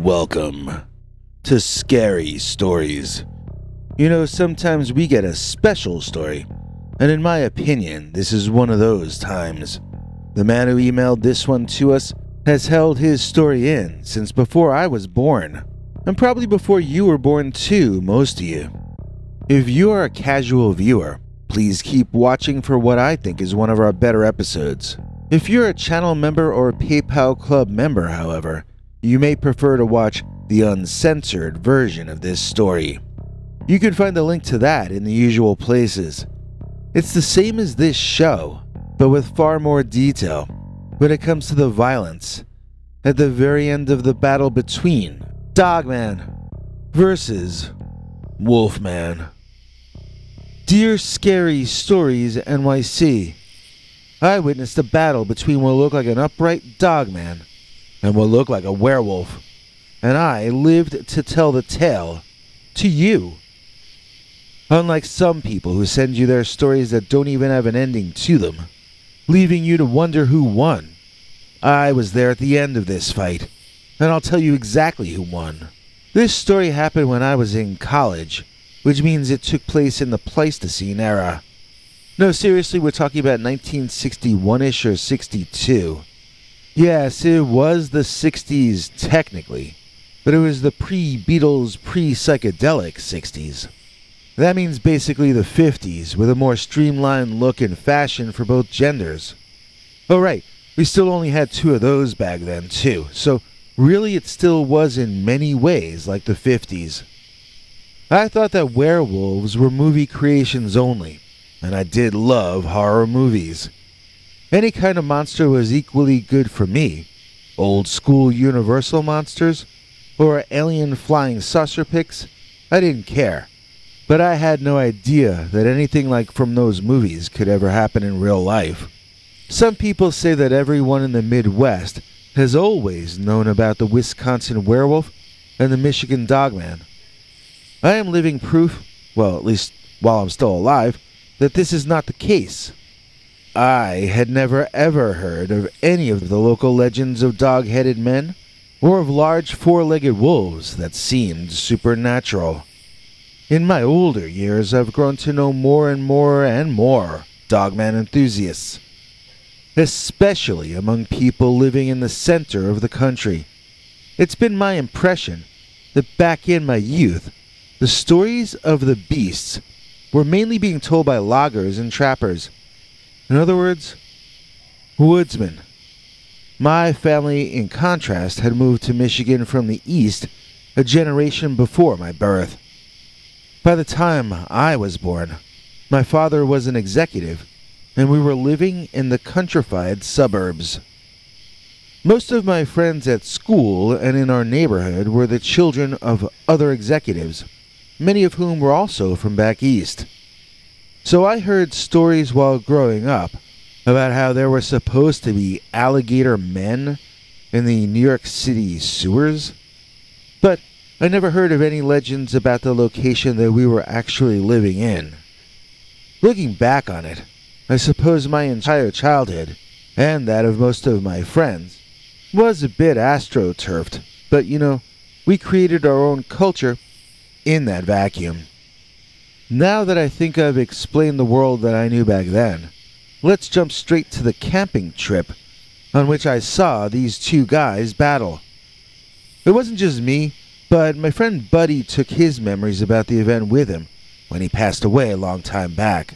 Welcome to Scary Stories. You know, sometimes we get a special story, and in my opinion, this is one of those times. The man who emailed this one to us has held his story in since before I was born, and probably before you were born too, most of you. If you are a casual viewer, please keep watching for what I think is one of our better episodes. If you're a channel member or a PayPal Club member, however, you may prefer to watch the uncensored version of this story. You can find the link to that in the usual places. It's the same as this show, but with far more detail when it comes to the violence at the very end of the battle between Dogman versus Wolfman. Dear Scary Stories NYC, I witnessed a battle between what looked like an upright dogman and what looked like a werewolf, and I lived to tell the tale to you. Unlike some people who send you their stories that don't even have an ending to them, leaving you to wonder who won, I was there at the end of this fight, and I'll tell you exactly who won. This story happened when I was in college, which means it took place in the Pleistocene era. No, seriously, we're talking about 1961-ish or 62. Yes, it was the 60s technically, but it was the pre-Beatles, pre-psychedelic 60s. That means basically the 50s, with a more streamlined look and fashion for both genders. Oh right, we still only had two of those back then too, so really it still was in many ways like the 50s. I thought that werewolves were movie creations only, and I did love horror movies. Any kind of monster was equally good for me. Old school Universal monsters, or alien flying saucer pics, I didn't care. But I had no idea that anything like from those movies could ever happen in real life. Some people say that everyone in the Midwest has always known about the Wisconsin werewolf and the Michigan dogman. I am living proof, well, at least while I'm still alive, that this is not the case. I had never ever heard of any of the local legends of dog-headed men, or of large four-legged wolves that seemed supernatural. In my older years, I've grown to know more and more dogman enthusiasts, especially among people living in the center of the country. It's been my impression that back in my youth, the stories of the beasts were mainly being told by loggers and trappers. In other words, woodsmen. My family, in contrast, had moved to Michigan from the east a generation before my birth. By the time I was born, my father was an executive, and we were living in the countrified suburbs. Most of my friends at school and in our neighborhood were the children of other executives, many of whom were also from back east. So I heard stories while growing up about how there were supposed to be alligator men in the New York City sewers, but I never heard of any legends about the location that we were actually living in. Looking back on it, I suppose my entire childhood, and that of most of my friends, was a bit astroturfed, but you know, we created our own culture in that vacuum. Now that I think I've explained the world that I knew back then, let's jump straight to the camping trip on which I saw these two guys battle. It wasn't just me, but my friend Buddy took his memories about the event with him when he passed away a long time back.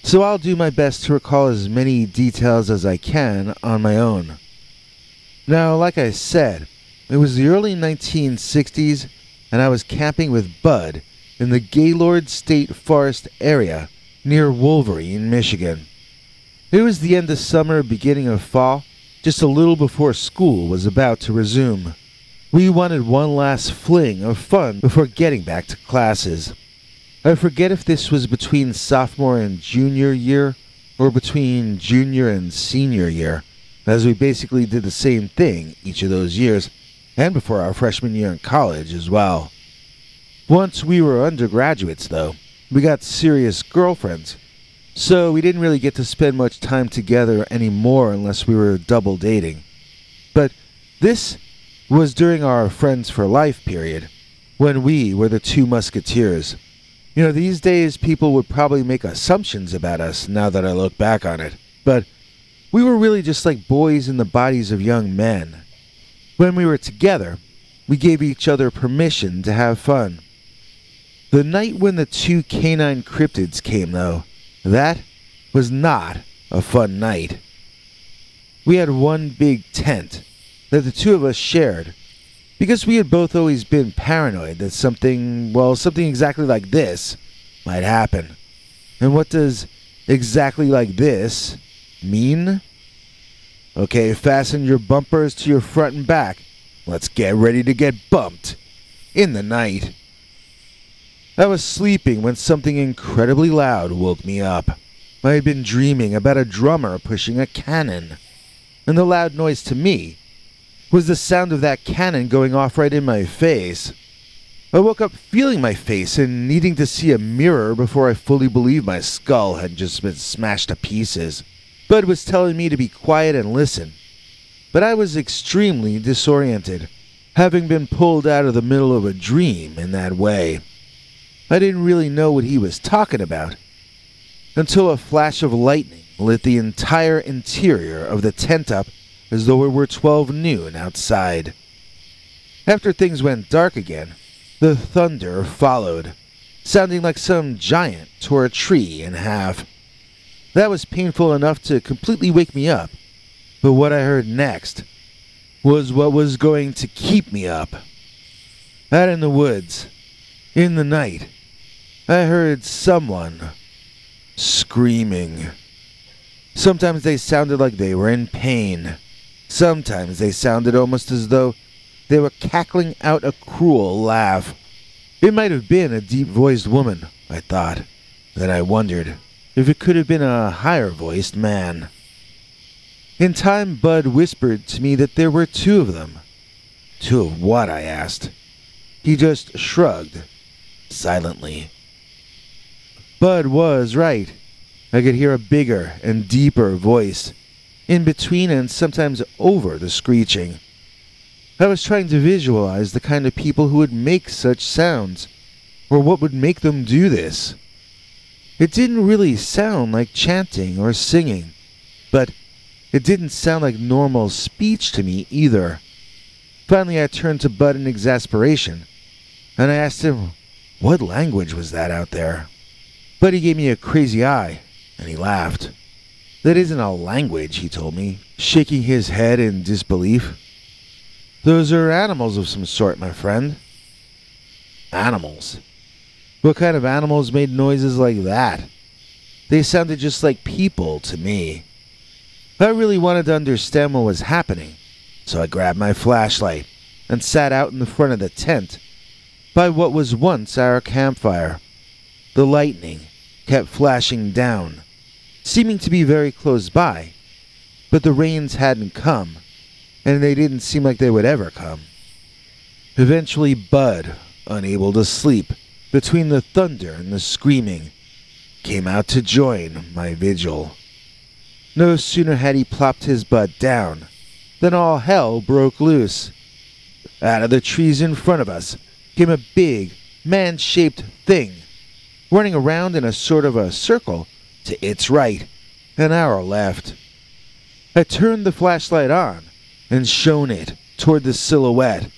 So I'll do my best to recall as many details as I can on my own. Now, like I said, it was the early 1960s, and I was camping with Bud in the Gaylord State Forest area near Wolverine, Michigan. It was the end of summer, beginning of fall, just a little before school was about to resume. We wanted one last fling of fun before getting back to classes. I forget if this was between sophomore and junior year, or between junior and senior year, as we basically did the same thing each of those years, and before our freshman year in college as well. Once we were undergraduates, though, we got serious girlfriends, so we didn't really get to spend much time together anymore unless we were double dating. But this was during our Friends for Life period, when we were the two musketeers. You know, these days people would probably make assumptions about us now that I look back on it, but we were really just like boys in the bodies of young men. When we were together, we gave each other permission to have fun. The night when the two canine cryptids came, though, that was not a fun night. We had one big tent that the two of us shared, because we had both always been paranoid that something exactly like this might happen. And what does exactly like this mean? Okay, fasten your bumpers to your front and back. Let's get ready to get bumped in the night. I was sleeping when something incredibly loud woke me up. I had been dreaming about a drummer pushing a cannon, and the loud noise to me was the sound of that cannon going off right in my face. I woke up feeling my face and needing to see a mirror before I fully believed my skull had just been smashed to pieces. Bud was telling me to be quiet and listen, but I was extremely disoriented, having been pulled out of the middle of a dream in that way. I didn't really know what he was talking about, until a flash of lightning lit the entire interior of the tent up as though it were 12 noon outside. After things went dark again, the thunder followed, sounding like some giant tore a tree in half. That was painful enough to completely wake me up, but what I heard next was what was going to keep me up. Out in the woods, in the night, I heard someone screaming. Sometimes they sounded like they were in pain. Sometimes they sounded almost as though they were cackling out a cruel laugh. It might have been a deep-voiced woman, I thought. Then I wondered if it could have been a higher-voiced man. In time, Bud whispered to me that there were two of them. Two of what? I asked. He just shrugged, silently. Bud was right. I could hear a bigger and deeper voice, in between and sometimes over the screeching. I was trying to visualize the kind of people who would make such sounds, or what would make them do this. It didn't really sound like chanting or singing, but it didn't sound like normal speech to me either. Finally, I turned to Bud in exasperation, and I asked him, what language was that out there? But he gave me a crazy eye, and he laughed. That isn't a language, he told me, shaking his head in disbelief. Those are animals of some sort, my friend. Animals? What kind of animals made noises like that? They sounded just like people to me. I really wanted to understand what was happening, so I grabbed my flashlight and sat out in the front of the tent by what was once our campfire. The lightning kept flashing down, seeming to be very close by, but the rains hadn't come, and they didn't seem like they would ever come. Eventually, Bud, unable to sleep between the thunder and the screaming, came out to join my vigil. No sooner had he plopped his butt down than all hell broke loose. Out of the trees in front of us came a big, man-shaped thing, running around in a sort of a circle to its right and our left. I turned the flashlight on and shone it toward the silhouette,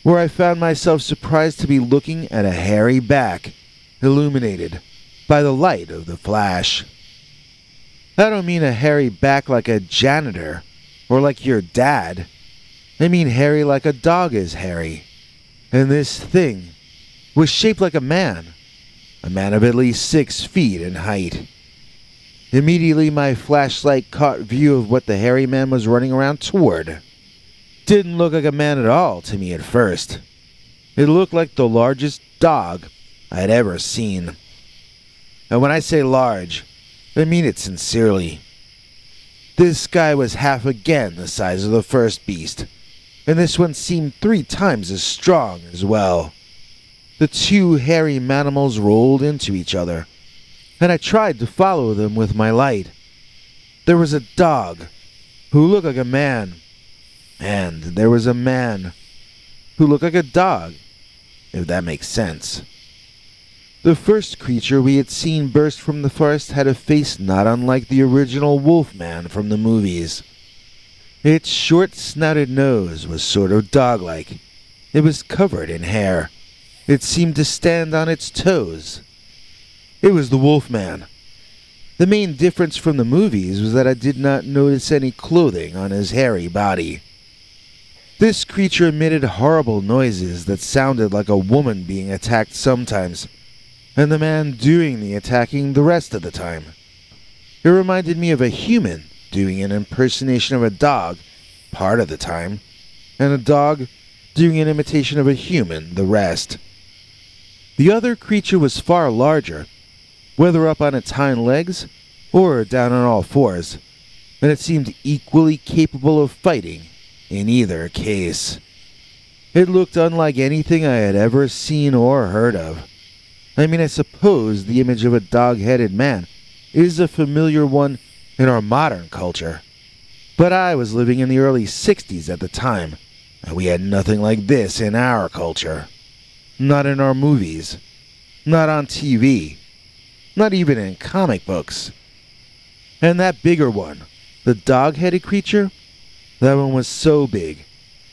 where I found myself surprised to be looking at a hairy back, illuminated by the light of the flash. I don't mean a hairy back like a janitor or like your dad. I mean hairy like a dog is hairy. And this thing was shaped like a man of at least 6 feet in height. Immediately my flashlight caught view of what the hairy man was running around toward. Didn't look like a man at all to me at first. It looked like the largest dog I'd ever seen. And when I say large, I mean it sincerely. This guy was half again the size of the first beast, and this one seemed 3 times as strong as well. The two hairy manimals rolled into each other, and I tried to follow them with my light. There was a dog who looked like a man, and there was a man who looked like a dog, if that makes sense. The first creature we had seen burst from the forest had a face not unlike the original Wolfman from the movies. Its short-snouted nose was sort of dog-like. It was covered in hair. It seemed to stand on its toes. It was the Wolfman. The main difference from the movies was that I did not notice any clothing on his hairy body. This creature emitted horrible noises that sounded like a woman being attacked sometimes, and the man doing the attacking the rest of the time. It reminded me of a human doing an impersonation of a dog part of the time, and a dog doing an imitation of a human the rest. The other creature was far larger, whether up on its hind legs or down on all fours, and it seemed equally capable of fighting in either case. It looked unlike anything I had ever seen or heard of. I mean, I suppose the image of a dog-headed man is a familiar one in our modern culture, but I was living in the early 60s at the time, and we had nothing like this in our culture. Not in our movies, not on TV, not even in comic books. And that bigger one, the dog-headed creature, that one was so big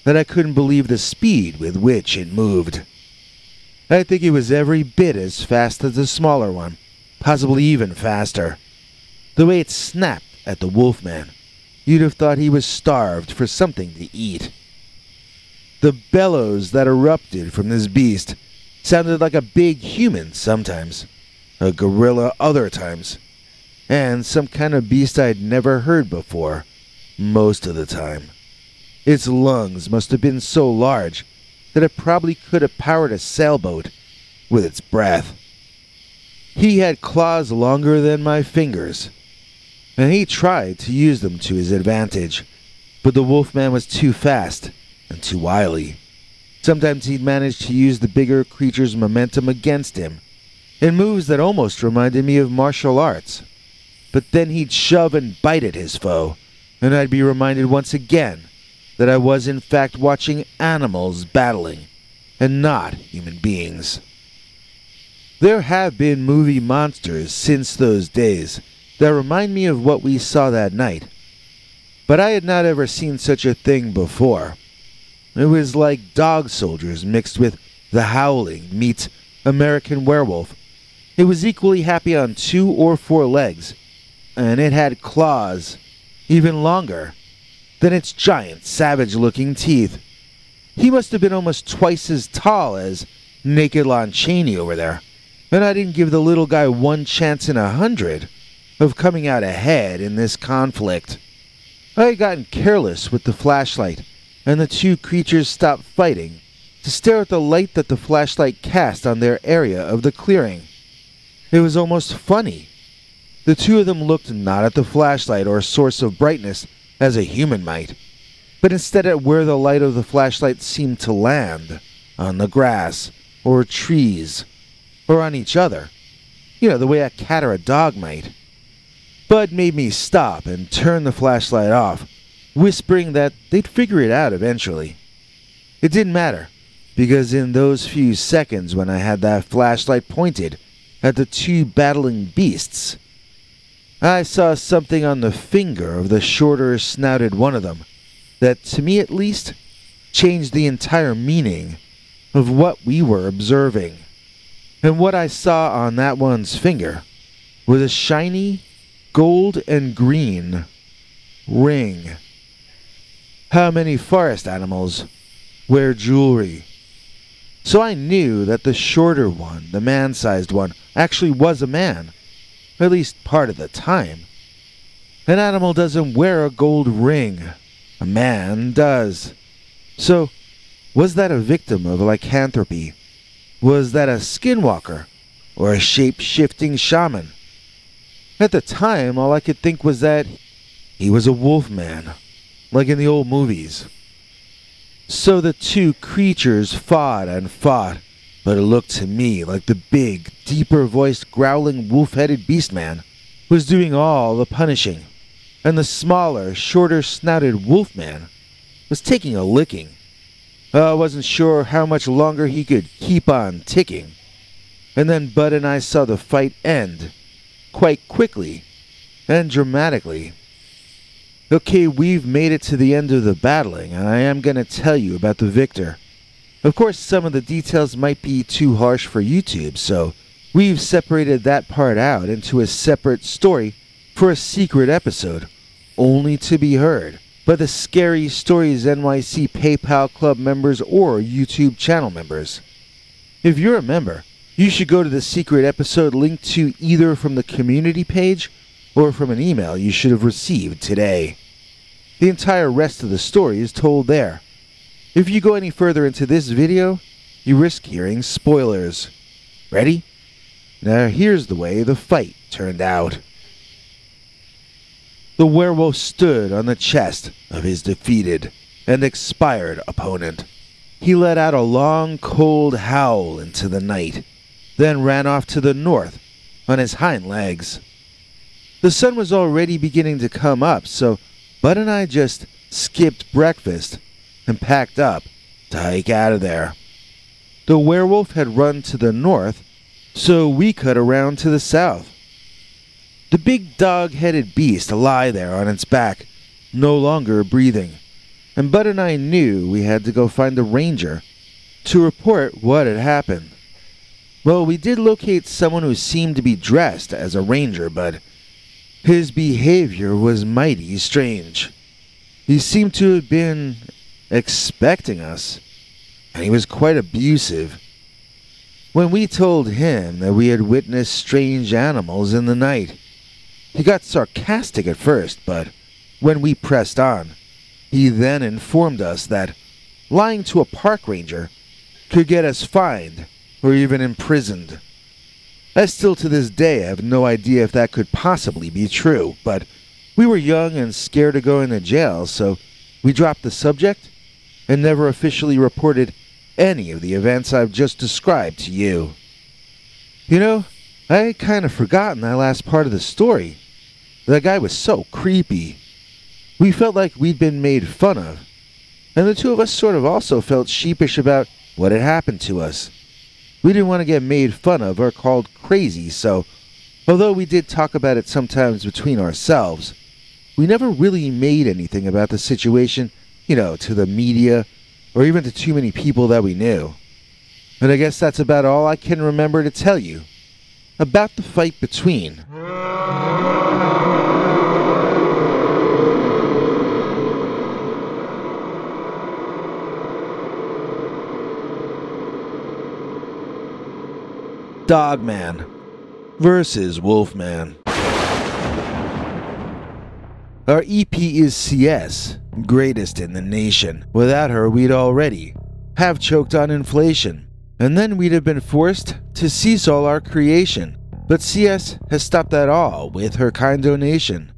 that I couldn't believe the speed with which it moved. I think it was every bit as fast as the smaller one, possibly even faster. The way it snapped at the Wolfman, you'd have thought he was starved for something to eat. The bellows that erupted from this beast sounded like a big human sometimes, a gorilla other times, and some kind of beast I'd never heard before most of the time. Its lungs must have been so large that it probably could have powered a sailboat with its breath. He had claws longer than my fingers, and he tried to use them to his advantage, but the Wolfman was too fast and too wily. Sometimes he'd manage to use the bigger creature's momentum against him, in moves that almost reminded me of martial arts. But then he'd shove and bite at his foe, and I'd be reminded once again that I was in fact watching animals battling, and not human beings. There have been movie monsters since those days that remind me of what we saw that night, but I had not ever seen such a thing before. It was like Dog Soldiers mixed with The Howling meets American Werewolf. It was equally happy on 2 or 4 legs, and it had claws, even longer, than its giant, savage-looking teeth. He must have been almost twice as tall as Naked Lon Chaney over there, and I didn't give the little guy 1 chance in 100 of coming out ahead in this conflict. I had gotten careless with the flashlight, and the 2 creatures stopped fighting to stare at the light that the flashlight cast on their area of the clearing. It was almost funny. The 2 of them looked not at the flashlight or source of brightness as a human might, but instead at where the light of the flashlight seemed to land, on the grass, or trees, or on each other. You know, the way a cat or a dog might. Bud made me stop and turn the flashlight off, whispering that they'd figure it out eventually. It didn't matter, because in those few seconds when I had that flashlight pointed at the 2 battling beasts, I saw something on the finger of the shorter snouted one of them that, to me at least, changed the entire meaning of what we were observing. And what I saw on that one's finger was a shiny gold and green ring. How many forest animals wear jewelry? So I knew that the shorter one, the man-sized one, actually was a man. At least part of the time. An animal doesn't wear a gold ring. A man does. So, was that a victim of lycanthropy? Was that a skinwalker? Or a shape-shifting shaman? At the time, all I could think was that he was a wolfman, like in the old movies. So the 2 creatures fought and fought, but it looked to me like the big, deeper-voiced, growling, wolf-headed beastman was doing all the punishing, and the smaller, shorter-snouted wolfman was taking a licking. I wasn't sure how much longer he could keep on ticking. And then Bud and I saw the fight end quite quickly and dramatically. Okay, we've made it to the end of the battling, and I am going to tell you about the victor. Of course, some of the details might be too harsh for YouTube, so we've separated that part out into a separate story for a secret episode, only to be heard by the Scary Stories NYC PayPal Club members or YouTube channel members. If you're a member, you should go to the secret episode linked to either from the community page or from an email you should have received today. The entire rest of the story is told there. If you go any further into this video, you risk hearing spoilers. Ready? Now here's the way the fight turned out. The werewolf stood on the chest of his defeated and expired opponent. He let out a long, cold howl into the night, then ran off to the north on his hind legs. The sun was already beginning to come up, so Bud and I just skipped breakfast and packed up to hike out of there. The werewolf had run to the north, so we cut around to the south. The big dog-headed beast lay there on its back, no longer breathing, and Bud and I knew we had to go find the ranger to report what had happened. Well, we did locate someone who seemed to be dressed as a ranger, but his behavior was mighty strange. He seemed to have been expecting us, and he was quite abusive. When we told him that we had witnessed strange animals in the night, he got sarcastic at first, but when we pressed on, he then informed us that lying to a park ranger could get us fined or even imprisoned. I still to this day have no idea if that could possibly be true, but we were young and scared of going to jail, so we dropped the subject and never officially reported any of the events I've just described to you. You know, I had kind of forgotten that last part of the story. That guy was so creepy. We felt like we'd been made fun of, and the two of us sort of also felt sheepish about what had happened to us. We didn't want to get made fun of or called crazy, so although we did talk about it sometimes between ourselves, we never really made anything about the situation, to the media or even to too many people that we knew. And I guess that's about all I can remember to tell you about the fight between Dogman versus Wolfman. Our EP is CS, greatest in the nation. Without her, we'd already have choked on inflation, and then we'd have been forced to cease all our creation. But CS has stopped that all with her kind donation.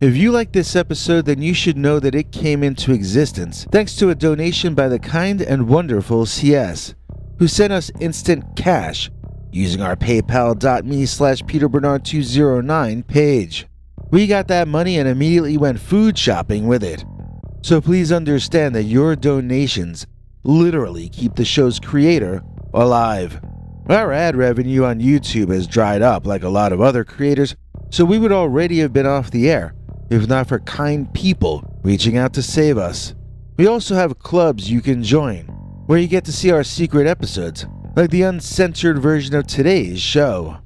If you like this episode, then you should know that it came into existence thanks to a donation by the kind and wonderful CS, who sent us instant cash using our paypal.me/PeterBernard209 page. We got that money and immediately went food shopping with it. So please understand that your donations literally keep the show's creator alive. Our ad revenue on YouTube has dried up like a lot of other creators, so we would already have been off the air if not for kind people reaching out to save us. We also have clubs you can join, where you get to see our secret episodes, like the uncensored version of today's show.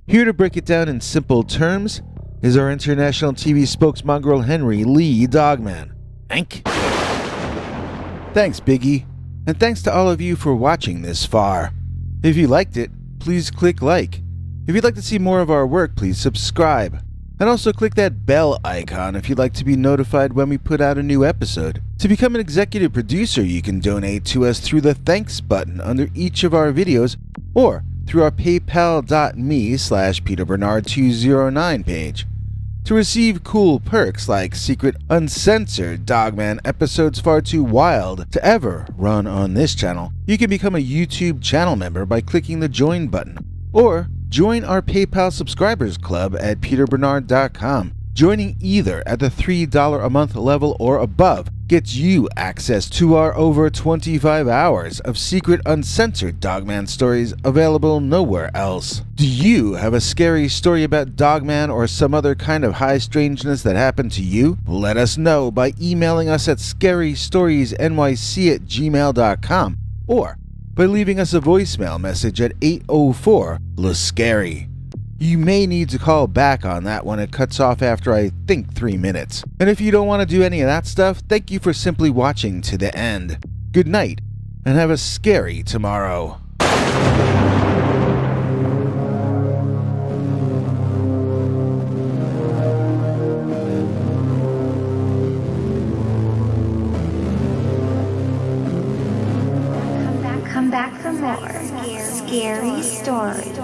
Here to break it down in simple terms is our international TV spokesmongrel Henry Lee Dogman. Hank? Thanks, Biggie, and thanks to all of you for watching this far. If you liked it, please click like. If you'd like to see more of our work, please subscribe. And also click that bell icon if you'd like to be notified when we put out a new episode. To become an executive producer, you can donate to us through the thanks button under each of our videos or through our paypal.me/PeterBernard209 page. To receive cool perks like secret uncensored Dogman episodes far too wild to ever run on this channel, you can become a YouTube channel member by clicking the join button, or join our PayPal subscribers club at peterbernard.com. Joining either at the $3 a month level or above gets you access to our over 25 hours of secret uncensored Dogman stories available nowhere else. Do you have a scary story about Dogman or some other kind of high strangeness that happened to you? Let us know by emailing us at scarystoriesnyc@gmail.com or by leaving us a voicemail message at 804-LA-SCARY. You may need to call back on that when it cuts off after I think 3 minutes. And if you don't want to do any of that stuff, thank you for simply watching to the end. Good night, and have a scary tomorrow. Come back for more scary stories.